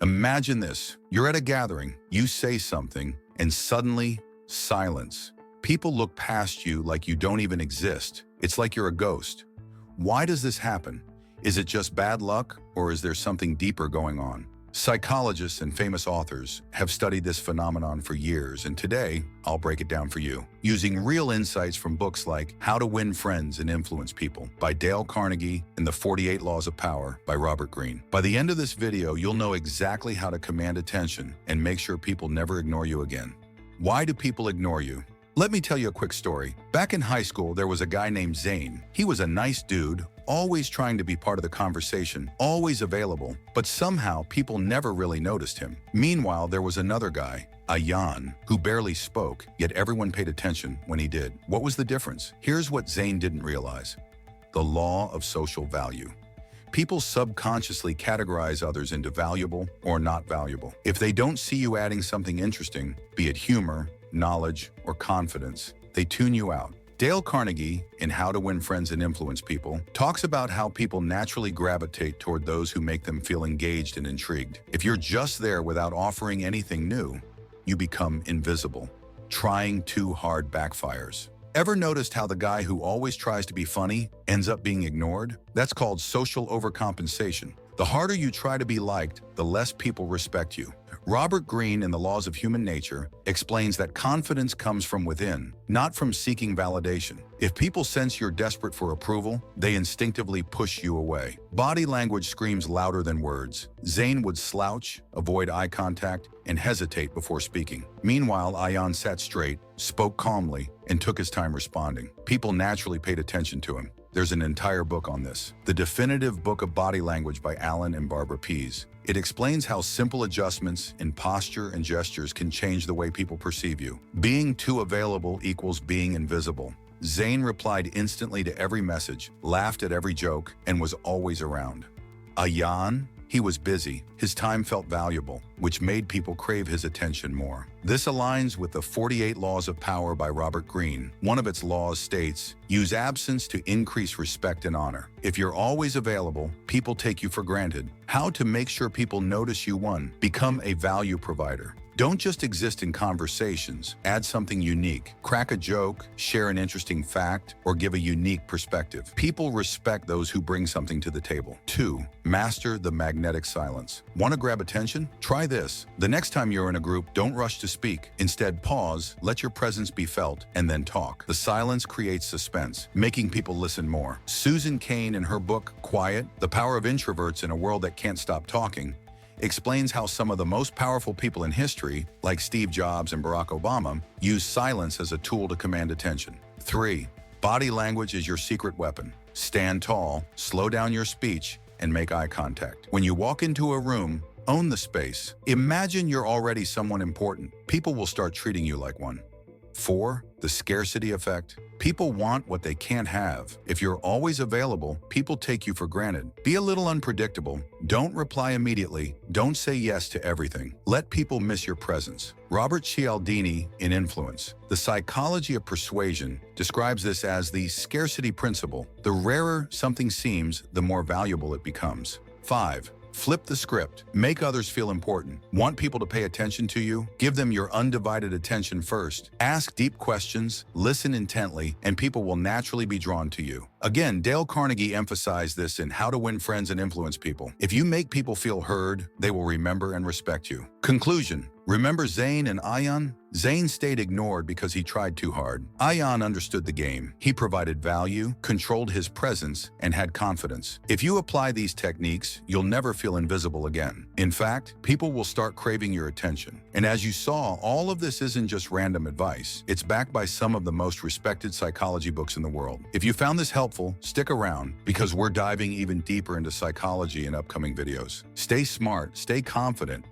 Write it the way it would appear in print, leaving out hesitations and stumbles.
Imagine this. You're at a gathering, you say something, and suddenly, silence. People look past you like you don't even exist. It's like you're a ghost. Why does this happen? Is it just bad luck, or is there something deeper going on? Psychologists and famous authors have studied this phenomenon for years, and today, I'll break it down for you, using real insights from books like How to Win Friends and Influence People by Dale Carnegie and The 48 Laws of Power by Robert Greene. By the end of this video, you'll know exactly how to command attention and make sure people never ignore you again. Why do people ignore you? Let me tell you a quick story. Back in high school, there was a guy named Zane. He was a nice dude, always trying to be part of the conversation, always available, but somehow people never really noticed him. Meanwhile, there was another guy, Allan, who barely spoke, yet everyone paid attention when he did. What was the difference? Here's what Zane didn't realize. The law of social value. People subconsciously categorize others into valuable or not valuable. If they don't see you adding something interesting, be it humor, knowledge, or confidence, they tune you out. Dale Carnegie, in How to Win Friends and Influence People, talks about how people naturally gravitate toward those who make them feel engaged and intrigued. If you're just there without offering anything new, you become invisible. Trying too hard backfires. Ever noticed how the guy who always tries to be funny ends up being ignored? That's called social overcompensation. The harder you try to be liked, the less people respect you. Robert Greene in The Laws of Human Nature explains that confidence comes from within, not from seeking validation. If people sense you're desperate for approval, they instinctively push you away. Body language screams louder than words. Zane would slouch, avoid eye contact, and hesitate before speaking. Meanwhile, Allan sat straight, spoke calmly, and took his time responding. People naturally paid attention to him. There's an entire book on this. The Definitive Book of Body Language by Allan and Pease. It explains how simple adjustments in posture and gestures can change the way people perceive you. Being too available equals being invisible. Zane replied instantly to every message, laughed at every joke, and was always around. Allan? He was busy. His time felt valuable, which made people crave his attention more. This aligns with the 48 Laws of Power by Robert Greene. One of its laws states, use absence to increase respect and honor. If you're always available, people take you for granted. How to make sure people notice you? 1. Become a value provider. Don't just exist in conversations. Add something unique. Crack a joke, share an interesting fact, or give a unique perspective. People respect those who bring something to the table. 2. Master the magnetic silence. Want to grab attention? Try this. The next time you're in a group, don't rush to speak. Instead, pause, let your presence be felt, and then talk. The silence creates suspense, making people listen more. Susan Cain, in her book, Quiet, The Power of Introverts in a World That Can't Stop Talking, explains how some of the most powerful people in history, like Steve Jobs and Barack Obama, use silence as a tool to command attention. 3. Body language is your secret weapon. Stand tall, slow down your speech, and make eye contact. When you walk into a room, own the space. Imagine you're already someone important. People will start treating you like one. 4. The scarcity effect. People want what they can't have. If you're always available, people take you for granted. Be a little unpredictable. Don't reply immediately. Don't say yes to everything. Let people miss your presence. Robert Cialdini, in Influence, The Psychology of Persuasion, describes this as the scarcity principle. The rarer something seems, the more valuable it becomes. 5. Flip the script. Make others feel important. Want people to pay attention to you? Give them your undivided attention first. Ask deep questions, listen intently, and people will naturally be drawn to you. Again, Dale Carnegie emphasized this in How to Win Friends and Influence People. If you make people feel heard, they will remember and respect you. Conclusion. Remember Zane and Allan? Zane stayed ignored because he tried too hard. Allan understood the game. He provided value, controlled his presence, and had confidence. If you apply these techniques, you'll never feel invisible again. In fact, people will start craving your attention. And as you saw, all of this isn't just random advice. It's backed by some of the most respected psychology books in the world. If you found this helpful, stick around because we're diving even deeper into psychology in upcoming videos. Stay smart, stay confident,